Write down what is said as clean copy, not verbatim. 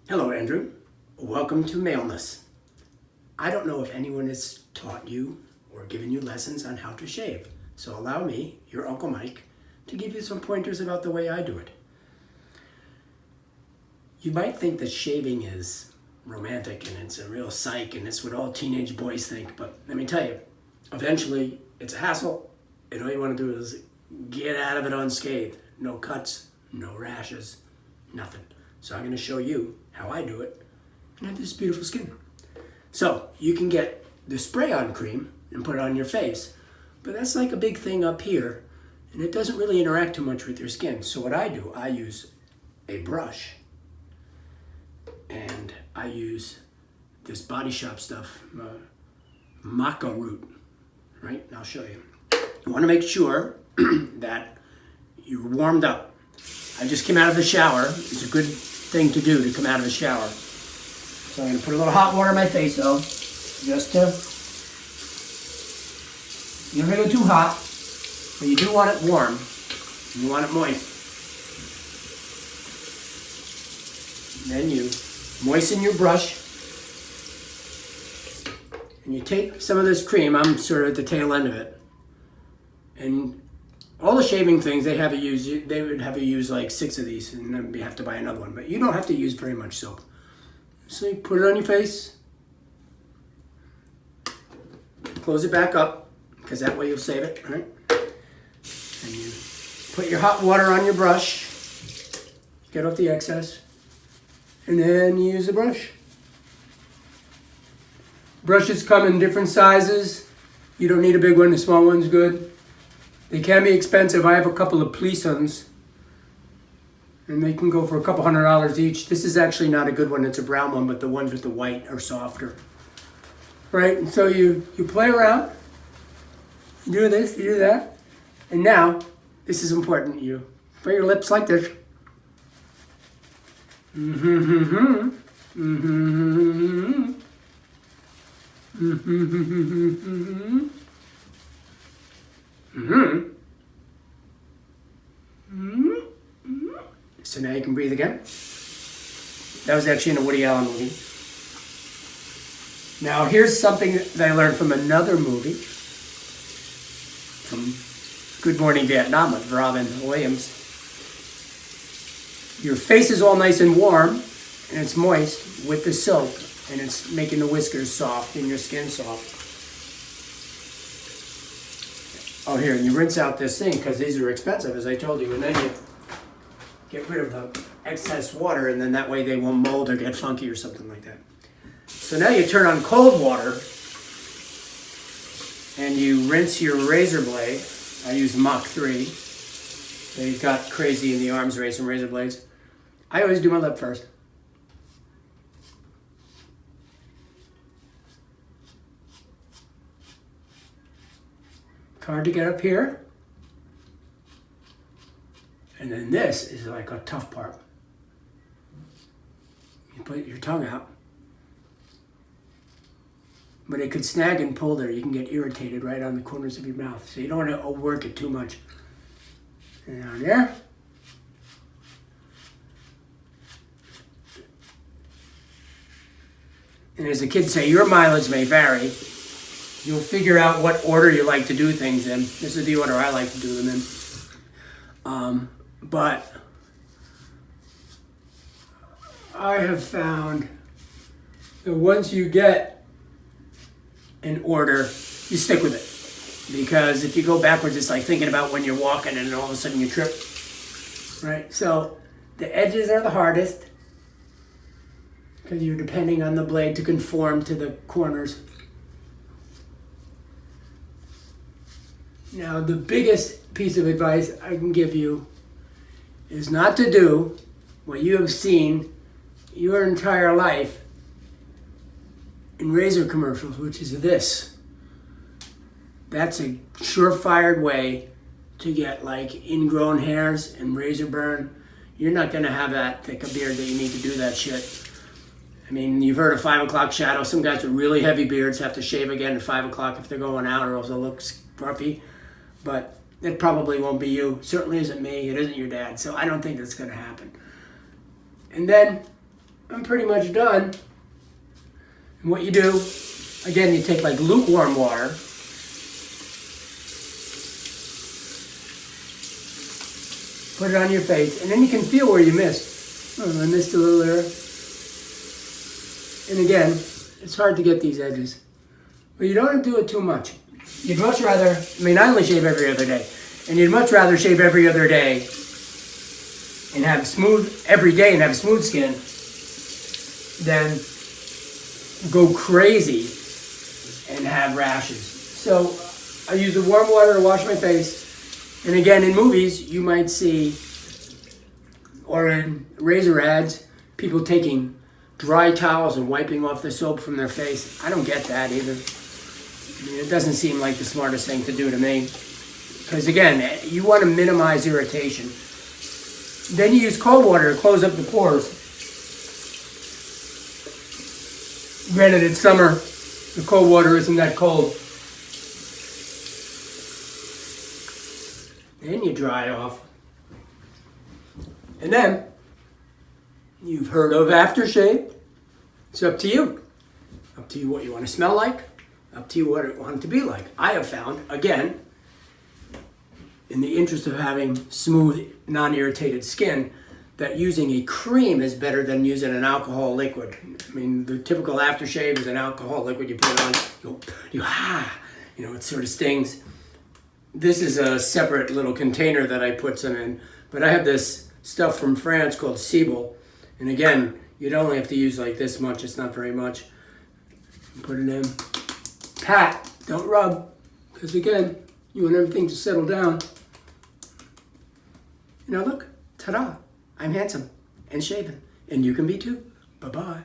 Hello, Andrew. Welcome to Maleness. I don't know if anyone has taught you or given you lessons on how to shave, so allow me, your Uncle Mike, to give you some pointers about the way I do it. You might think that shaving is romantic and it's a real psych and it's what all teenage boys think, but let me tell you, eventually it's a hassle and all you want to do is get out of it unscathed. No cuts, no rashes, nothing. So I'm going to show you how I do it and have this beautiful skin. So you can get the spray-on cream and put it on your face, but that's like a big thing up here and it doesn't really interact too much with your skin. So what I do, I use a brush and I use this Body Shop stuff, maca root, right? And I'll show you. You want to make sure that you're warmed up. I just came out of the shower. It's a good thing to do to come out of the shower. So I'm going to put a little hot water on my face though, just to, you don't want to go too hot, but you do want it warm. You want it moist. Then you moisten your brush and you take some of this cream. I'm sort of at the tail end of it. And all the shaving things, they would have you use like 6 of these and then you have to buy another one. But you don't have to use very much soap. So you put it on your face, close it back up, because that way you'll save it, right? And you put your hot water on your brush, get off the excess, and then you use the brush. Brushes come in different sizes. You don't need a big one, the small one's good. They can be expensive. I have a couple of police ones, and they can go for a couple $100 each. This is actually not a good one. It's a brown one, but the ones with the white are softer. Right, and so you play around. You do this, you do that. And now, this is important. You put your lips like this. Mm-hmm. Mm-hmm. Mm-hmm. Mm-hmm. Mm-hmm. So now you can breathe again. That was actually in a Woody Allen movie. Now here's something that I learned from another movie, from Good Morning Vietnam with Robin Williams. Your face is all nice and warm and it's moist with the soap and it's making the whiskers soft and your skin soft. Oh, here, and you rinse out this thing because these are expensive, as I told you, and then you get rid of the excess water, and then that way they won't mold or get funky or something like that. So now you turn on cold water, and you rinse your razor blade. I use Mach 3. They got crazy in the arms race and razor blades. I always do my lip first. It's hard to get up here. And then this is like a tough part. You put your tongue out. But it could snag and pull there. You can get irritated right on the corners of your mouth. So you don't want to work it too much. And down there. And as the kids say, your mileage may vary. You'll figure out what order you like to do things in. This is the order I like to do them in. But I have found that once you get an order, you stick with it. Because if you go backwards, it's like thinking about when you're walking and then all of a sudden you trip. Right? So the edges are the hardest because you're depending on the blade to conform to the corners. Now, the biggest piece of advice I can give you is not to do what you have seen your entire life in razor commercials, which is this. That's a surefire way to get like ingrown hairs and razor burn. You're not going to have that thick a beard that you need to do that shit. I mean, you've heard of 5 o'clock shadow. Some guys with really heavy beards have to shave again at 5 o'clock if they're going out or else it looks scruffy. But it probably won't be you. Certainly isn't me. It isn't your dad. So I don't think that's going to happen. And then I'm pretty much done. And what you do, again, you take like lukewarm water, put it on your face, and then you can feel where you missed. Oh, I missed a little there. And again, it's hard to get these edges. But you don't want to do it too much. You'd much rather, I only shave every other day. And you'd much rather shave every other day and have smooth, every day and have smooth skin than go crazy and have rashes. So I use the warm water to wash my face. And again, in movies, you might see, or in razor ads, people taking dry towels and wiping off the soap from their face. I don't get that either. It doesn't seem like the smartest thing to do to me. Because again, you want to minimize irritation. Then you use cold water to close up the pores. Granted, it's summer. The cold water isn't that cold. Then you dry off. And then, you've heard of aftershave. It's up to you. Up to you what you want to smell like. Up to you what you want it to be like. I have found, again, in the interest of having smooth, non-irritated skin, that using a cream is better than using an alcohol liquid. The typical aftershave is an alcohol liquid you put on, it sort of stings. This is a separate little container that I put some in, but I have this stuff from France called Cible, and again, you'd only have to use like this much, it's not very much. Put it in. Pat, don't rub, because again, you want everything to settle down. Look, ta-da, I'm handsome and shaven, and you can be too. Bye-bye.